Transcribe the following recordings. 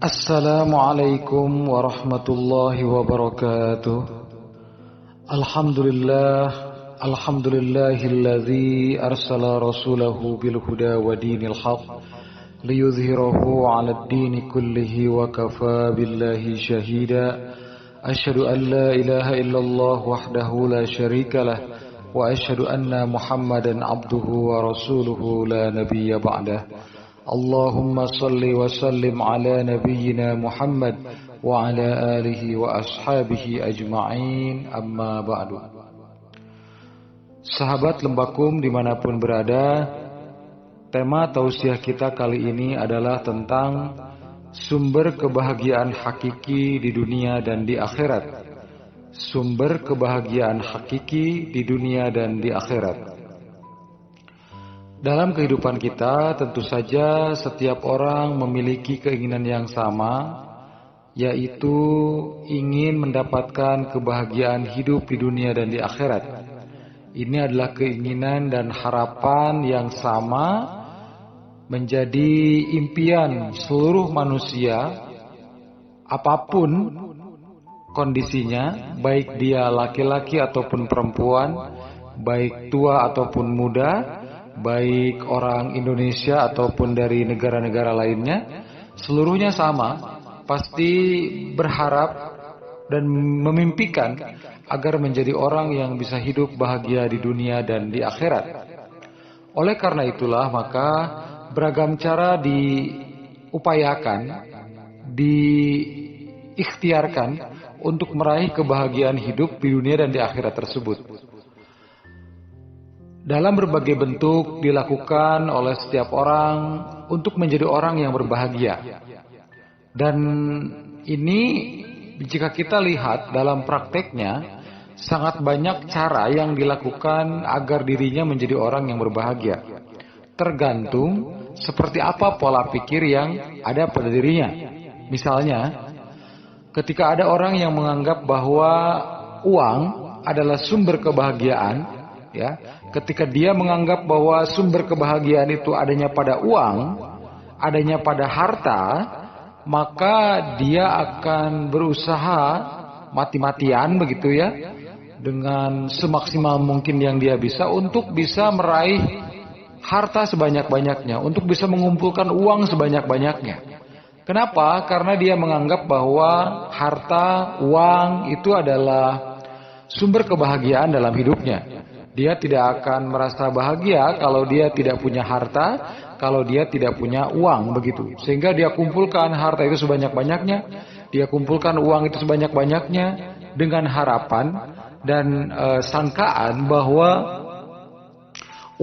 Assalamualaikum warahmatullahi wabarakatuh. Alhamdulillahilladzi arsala rasulahu bil huda wa dinil haq liyudhhirahu 'alad dini kullihi wa kafa billahi shahida. Asyhadu an la ilaha illallah wahdahu la syarika lah wa asyhadu anna Muhammadan abduhu wa rasuluhu la nabiyya ba'dah. Allahumma salli wa sallim ala nabiyyina Muhammad wa ala alihi wa ashabihi ajma'in, amma ba'du. Sahabat Lembakum dimanapun berada, tema tausiah kita kali ini adalah tentang sumber kebahagiaan hakiki di dunia dan di akhirat. Sumber kebahagiaan hakiki di dunia dan di akhirat. Dalam kehidupan kita, tentu saja setiap orang memiliki keinginan yang sama, yaitu ingin mendapatkan kebahagiaan hidup di dunia dan di akhirat. Ini adalah keinginan dan harapan yang sama, menjadi impian seluruh manusia, apapun kondisinya, baik dia laki-laki ataupun perempuan, baik tua ataupun muda, baik orang Indonesia ataupun dari negara-negara lainnya, seluruhnya sama, pasti berharap dan memimpikan agar menjadi orang yang bisa hidup bahagia di dunia dan di akhirat. Oleh karena itulah maka beragam cara diupayakan, diikhtiarkan untuk meraih kebahagiaan hidup di dunia dan di akhirat tersebut. Dalam berbagai bentuk dilakukan oleh setiap orang untuk menjadi orang yang berbahagia. Dan ini jika kita lihat dalam prakteknya, sangat banyak cara yang dilakukan agar dirinya menjadi orang yang berbahagia. Tergantung seperti apa pola pikir yang ada pada dirinya. Misalnya, ketika ada orang yang menganggap bahwa uang adalah sumber kebahagiaan, ya, ketika dia menganggap bahwa sumber kebahagiaan itu adanya pada uang, adanya pada harta, maka dia akan berusaha mati-matian begitu ya, dengan semaksimal mungkin yang dia bisa untuk bisa meraih harta sebanyak-banyaknya, untuk bisa mengumpulkan uang sebanyak-banyaknya. Kenapa? Karena dia menganggap bahwa harta, uang itu adalah sumber kebahagiaan dalam hidupnya. Dia tidak akan merasa bahagia kalau dia tidak punya harta, kalau dia tidak punya uang begitu. Sehingga dia kumpulkan harta itu sebanyak-banyaknya, dia kumpulkan uang itu sebanyak-banyaknya dengan harapan dan sangkaan bahwa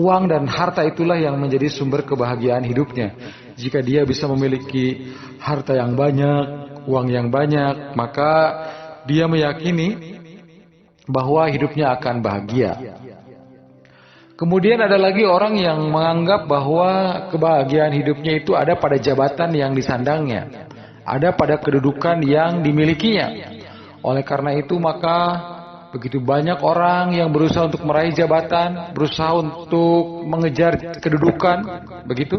uang dan harta itulah yang menjadi sumber kebahagiaan hidupnya. Jika dia bisa memiliki harta yang banyak, uang yang banyak, maka dia meyakini bahwa hidupnya akan bahagia. Kemudian ada lagi orang yang menganggap bahwa kebahagiaan hidupnya itu ada pada jabatan yang disandangnya, ada pada kedudukan yang dimilikinya. Oleh karena itu maka begitu banyak orang yang berusaha untuk meraih jabatan, berusaha untuk mengejar kedudukan, begitu.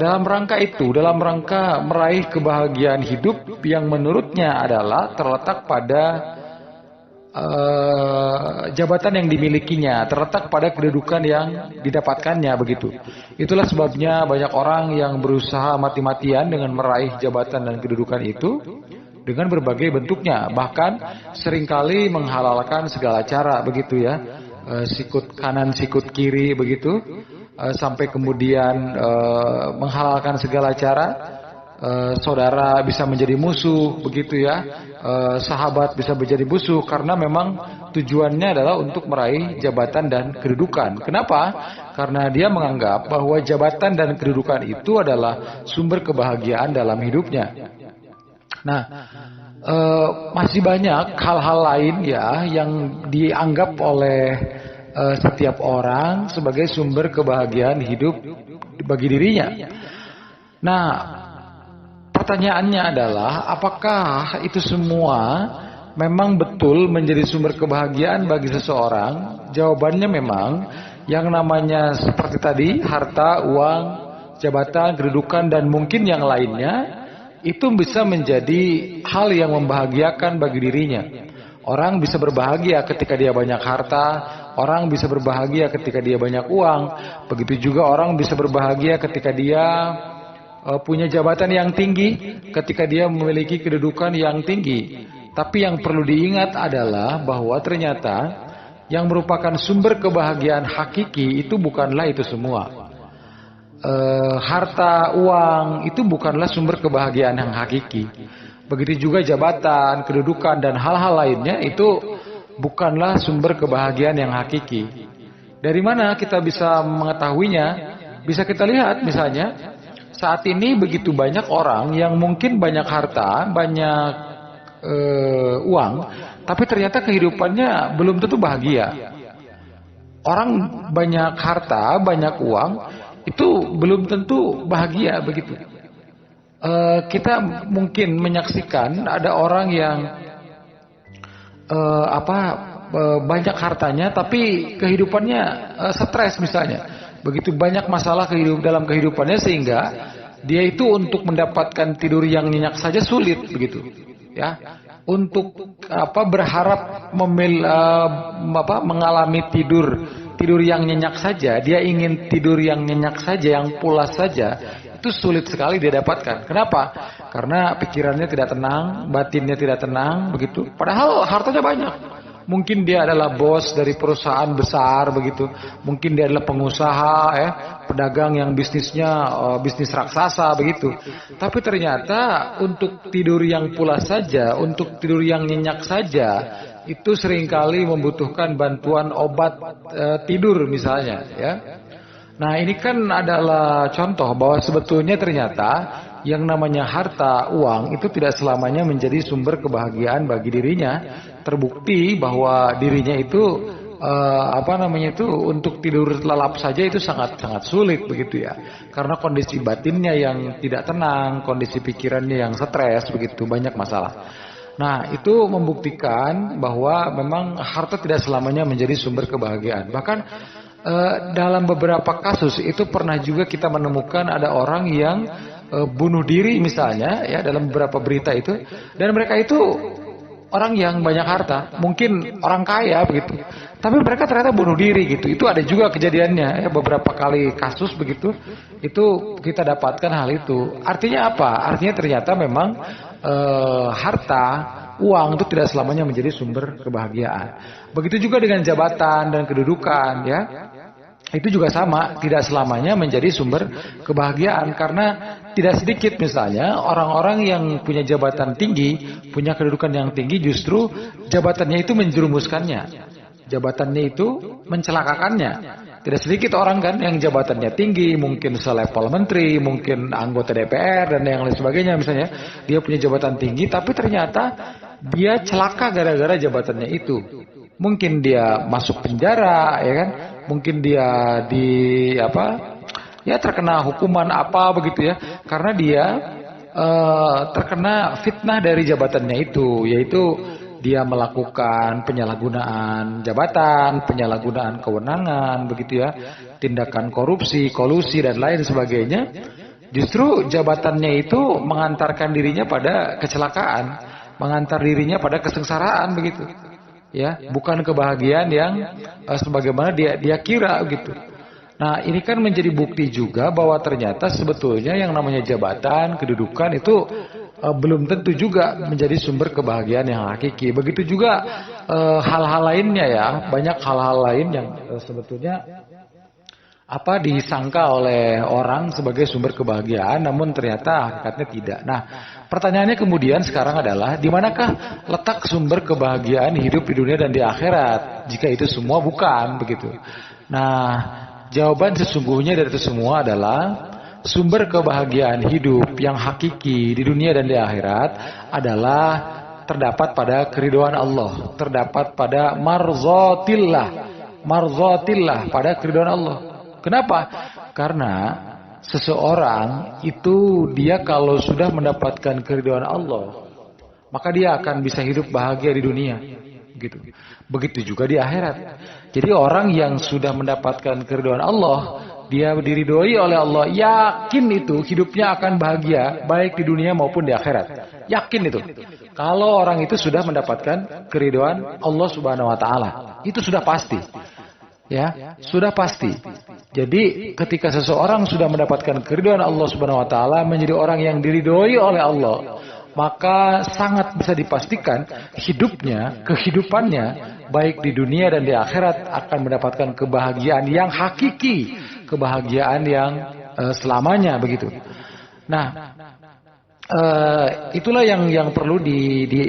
Dalam rangka itu, dalam rangka meraih kebahagiaan hidup yang menurutnya adalah terletak pada jabatan yang dimilikinya, terletak pada kedudukan yang didapatkannya begitu. Itulah sebabnya banyak orang yang berusaha mati-matian dengan meraih jabatan dan kedudukan itu dengan berbagai bentuknya, bahkan seringkali menghalalkan segala cara begitu ya, sikut kanan sikut kiri begitu, sampai kemudian menghalalkan segala cara. Saudara bisa menjadi musuh begitu ya, sahabat bisa menjadi musuh karena memang tujuannya adalah untuk meraih jabatan dan kedudukan. Kenapa? Karena dia menganggap bahwa jabatan dan kedudukan itu adalah sumber kebahagiaan dalam hidupnya. Nah, masih banyak hal-hal lain ya yang dianggap oleh setiap orang sebagai sumber kebahagiaan hidup bagi dirinya. Nah, pertanyaannya adalah apakah itu semua memang betul menjadi sumber kebahagiaan bagi seseorang? Jawabannya memang yang namanya seperti tadi, harta, uang, jabatan, kedudukan, dan mungkin yang lainnya itu bisa menjadi hal yang membahagiakan bagi dirinya. Orang bisa berbahagia ketika dia banyak harta, orang bisa berbahagia ketika dia banyak uang, begitu juga orang bisa berbahagia ketika dia punya jabatan yang tinggi, ketika dia memiliki kedudukan yang tinggi. Tapi yang perlu diingat adalah bahwa ternyata yang merupakan sumber kebahagiaan hakiki itu bukanlah itu semua. Harta, uang itu bukanlah sumber kebahagiaan yang hakiki. Begitu juga jabatan, kedudukan, dan hal-hal lainnya itu bukanlah sumber kebahagiaan yang hakiki. Dari mana kita bisa mengetahuinya? Bisa kita lihat misalnya, saat ini begitu banyak orang yang mungkin banyak harta, banyak uang, tapi ternyata kehidupannya belum tentu bahagia. Orang banyak harta, banyak uang, itu belum tentu bahagia begitu. Kita mungkin menyaksikan ada orang yang banyak hartanya tapi kehidupannya stres misalnya. Begitu banyak masalah dalam kehidupannya sehingga dia itu untuk mendapatkan tidur yang nyenyak saja sulit begitu. Ya. Untuk berharap mengalami tidur yang nyenyak saja, dia ingin tidur yang nyenyak saja, yang pulas saja, itu sulit sekali dia dapatkan. Kenapa? Karena pikirannya tidak tenang, batinnya tidak tenang, begitu. Padahal hartanya banyak. Mungkin dia adalah bos dari perusahaan besar, begitu. Mungkin dia adalah pengusaha, pedagang yang bisnisnya bisnis raksasa, begitu. Tapi ternyata untuk tidur yang pulas saja, untuk tidur yang nyenyak saja, itu seringkali membutuhkan bantuan obat tidur misalnya, ya. Nah, ini kan adalah contoh bahwa sebetulnya ternyata yang namanya harta, uang itu tidak selamanya menjadi sumber kebahagiaan bagi dirinya. Terbukti bahwa dirinya itu untuk tidur lelap saja itu sangat sulit begitu ya. Karena kondisi batinnya yang tidak tenang, kondisi pikirannya yang stres begitu, banyak masalah. Nah, itu membuktikan bahwa memang harta tidak selamanya menjadi sumber kebahagiaan. Bahkan dalam beberapa kasus itu pernah juga kita menemukan ada orang yang bunuh diri misalnya, ya, dalam beberapa berita itu, dan mereka itu orang yang banyak harta, mungkin orang kaya begitu, tapi mereka ternyata bunuh diri gitu. Itu ada juga kejadiannya, ya, beberapa kali kasus begitu. Itu kita dapatkan hal itu. Artinya apa? Artinya ternyata memang harta, uang itu tidak selamanya menjadi sumber kebahagiaan. Begitu juga dengan jabatan dan kedudukan, ya. Itu juga sama, tidak selamanya menjadi sumber kebahagiaan, karena tidak sedikit misalnya orang-orang yang punya jabatan tinggi, punya kedudukan yang tinggi, justru jabatannya itu menjerumuskannya, jabatannya itu mencelakakannya. Tidak sedikit orang kan yang jabatannya tinggi, mungkin selevel menteri, mungkin anggota DPR dan yang lain sebagainya misalnya, dia punya jabatan tinggi tapi ternyata dia celaka gara-gara jabatannya itu. Mungkin dia masuk penjara, ya kan? Mungkin dia terkena hukuman apa begitu ya, karena dia terkena fitnah dari jabatannya itu, yaitu dia melakukan penyalahgunaan jabatan, penyalahgunaan kewenangan begitu ya, tindakan korupsi, kolusi dan lain sebagainya. Justru jabatannya itu mengantarkan dirinya pada kecelakaan, mengantar dirinya pada kesengsaraan begitu. Ya, bukan kebahagiaan yang sebagaimana dia kira gitu. Nah, ini kan menjadi bukti juga bahwa ternyata sebetulnya yang namanya jabatan, kedudukan itu belum tentu juga menjadi sumber kebahagiaan yang hakiki. Begitu juga hal-hal lainnya ya, banyak hal-hal lain yang sebetulnya disangka oleh orang sebagai sumber kebahagiaan, namun ternyata hakikatnya tidak. Nah, pertanyaannya kemudian sekarang adalah, di manakah letak sumber kebahagiaan hidup di dunia dan di akhirat? Jika itu semua bukan begitu. Nah, jawaban sesungguhnya dari itu semua adalah sumber kebahagiaan hidup yang hakiki di dunia dan di akhirat adalah terdapat pada keridhaan Allah, terdapat pada marzatillah, pada keridhaan Allah. Kenapa? Karena seseorang itu dia kalau sudah mendapatkan keridhaan Allah, maka dia akan bisa hidup bahagia di dunia. Gitu. Begitu juga di akhirat. Jadi orang yang sudah mendapatkan keridhaan Allah, dia diridhoi oleh Allah, yakin itu hidupnya akan bahagia baik di dunia maupun di akhirat. Yakin itu. Kalau orang itu sudah mendapatkan keridhaan Allah Subhanahu wa taala, itu sudah pasti. Ya, sudah pasti. Jadi ketika seseorang sudah mendapatkan keridhaan Allah Subhanahu wa taala, menjadi orang yang diridhoi oleh Allah, maka sangat bisa dipastikan hidupnya, kehidupannya baik di dunia dan di akhirat akan mendapatkan kebahagiaan yang hakiki, kebahagiaan yang selamanya begitu. Nah, itulah yang perlu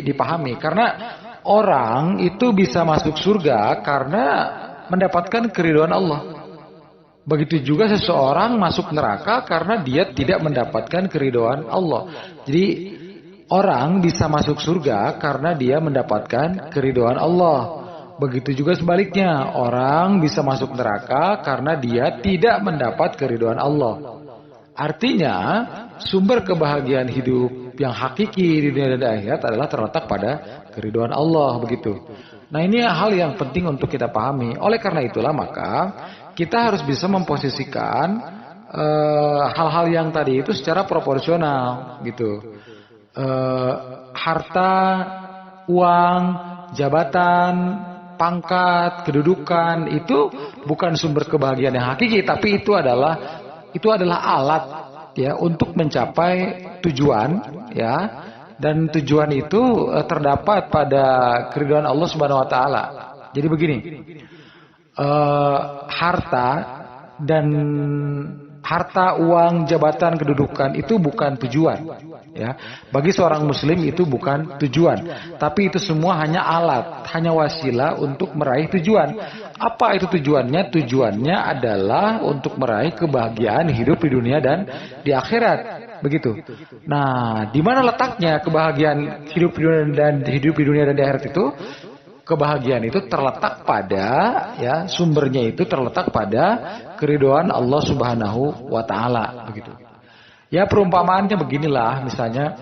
dipahami, karena orang itu bisa masuk surga karena mendapatkan keridhaan Allah. Begitu juga seseorang masuk neraka karena dia tidak mendapatkan keridhaan Allah. Jadi orang bisa masuk surga karena dia mendapatkan keridhaan Allah. Begitu juga sebaliknya, orang bisa masuk neraka karena dia tidak mendapat keridhaan Allah. Artinya, sumber kebahagiaan hidup yang hakiki di dunia dan di akhirat adalah terletak pada keridhaan Allah, begitu. Nah, ini hal yang penting untuk kita pahami. Oleh karena itulah maka kita harus bisa memposisikan hal-hal yang tadi itu secara proporsional, gitu. Harta, uang, jabatan, pangkat, kedudukan itu bukan sumber kebahagiaan yang hakiki, tapi itu adalah alat ya untuk mencapai tujuan ya, dan tujuan itu terdapat pada keridhaan Allah Subhanahu wa taala. Jadi begini, harta, uang, jabatan, kedudukan itu bukan tujuan ya. Bagi seorang muslim itu bukan tujuan, tapi itu semua hanya alat, hanya wasilah untuk meraih tujuan. Apa itu tujuannya? Tujuannya adalah untuk meraih kebahagiaan hidup di dunia dan di akhirat, begitu. Nah, di mana letaknya kebahagiaan hidup di dunia dan di akhirat itu? Kebahagiaan itu terletak pada ya, sumbernya itu terletak pada keridhaan Allah Subhanahu wa taala, begitu. Ya, perumpamaannya beginilah, misalnya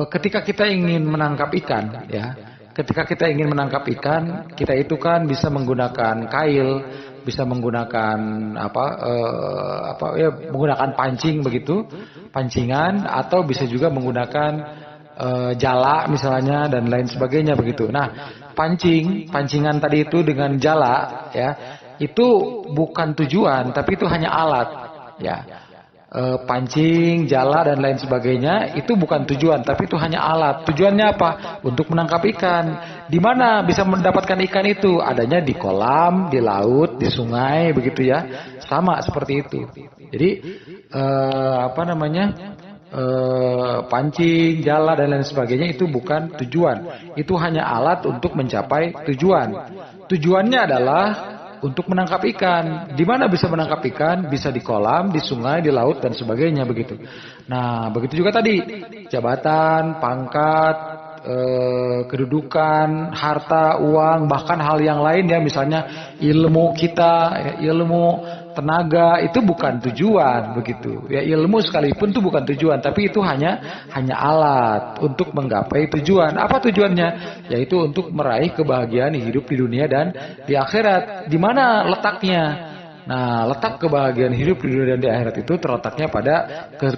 ketika kita ingin menangkap ikan ya. Ketika kita ingin menangkap ikan, kita itu kan bisa menggunakan kail, bisa menggunakan menggunakan pancing begitu, pancingan, atau bisa juga menggunakan jala misalnya dan lain sebagainya begitu. Nah, pancingan tadi itu dengan jala ya, itu bukan tujuan, tapi itu hanya alat ya. Pancing, jala dan lain sebagainya itu bukan tujuan, tapi itu hanya alat. Tujuannya apa? Untuk menangkap ikan. Di mana bisa mendapatkan ikan itu? Adanya di kolam, di laut, di sungai, begitu ya. Sama seperti itu. Jadi pancing, jala dan lain sebagainya itu bukan tujuan. Itu hanya alat untuk mencapai tujuan. Tujuannya adalah untuk menangkap ikan. Di mana bisa menangkap ikan? Bisa di kolam, di sungai, di laut dan sebagainya begitu. Nah, begitu juga tadi jabatan, pangkat, kedudukan, harta, uang, bahkan hal yang lain ya, misalnya ilmu kita, ilmu, tenaga, itu bukan tujuan begitu. Ya, ilmu sekalipun itu bukan tujuan, tapi itu hanya alat untuk menggapai tujuan. Apa tujuannya? Yaitu untuk meraih kebahagiaan hidup di dunia dan di akhirat. Di mana letaknya? Nah, letak kebahagiaan hidup di dunia dan di akhirat itu terletaknya pada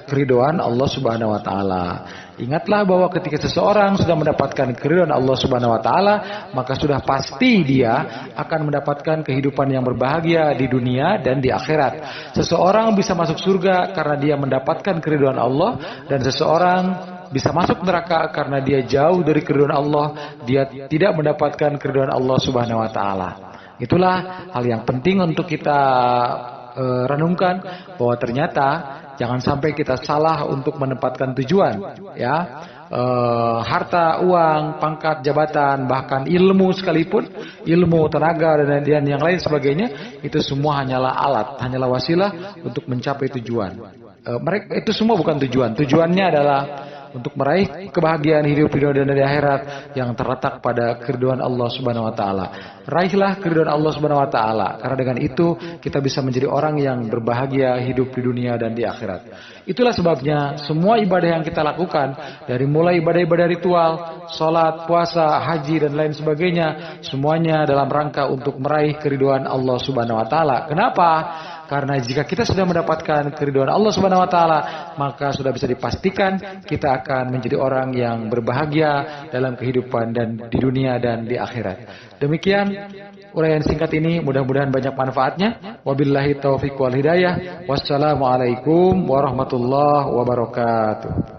keridhaan Allah Subhanahu wa taala. Ingatlah bahwa ketika seseorang sudah mendapatkan keridhaan Allah Subhanahu wa taala, maka sudah pasti dia akan mendapatkan kehidupan yang berbahagia di dunia dan di akhirat. Seseorang bisa masuk surga karena dia mendapatkan keridhaan Allah, dan seseorang bisa masuk neraka karena dia jauh dari keridhaan Allah, dia tidak mendapatkan keridhaan Allah Subhanahu wa taala. Itulah hal yang penting untuk kita renungkan, bahwa ternyata jangan sampai kita salah untuk menempatkan tujuan ya. Harta, uang, pangkat, jabatan, bahkan ilmu sekalipun, ilmu, tenaga dan yang lain sebagainya, itu semua hanyalah alat, hanyalah wasilah untuk mencapai tujuan. Mereka itu semua bukan tujuan. Tujuannya adalah untuk meraih kebahagiaan hidup di dunia dan di akhirat yang terletak pada keridhaan Allah Subhanahu wa taala. Raihlah keridhaan Allah Subhanahu wa taala, karena dengan itu kita bisa menjadi orang yang berbahagia hidup di dunia dan di akhirat. Itulah sebabnya semua ibadah yang kita lakukan, dari mulai ibadah-ibadah ritual, salat, puasa, haji dan lain sebagainya, semuanya dalam rangka untuk meraih keridhaan Allah Subhanahu wa taala. Kenapa? Karena jika kita sudah mendapatkan keridhaan Allah Subhanahu wa taala, maka sudah bisa dipastikan kita akan menjadi orang yang berbahagia dalam kehidupan dan di dunia dan di akhirat. Demikian uraian singkat ini, mudah-mudahan banyak manfaatnya. Wabillahi taufiq wal hidayah. Wassalamualaikum warahmatullahi wabarakatuh.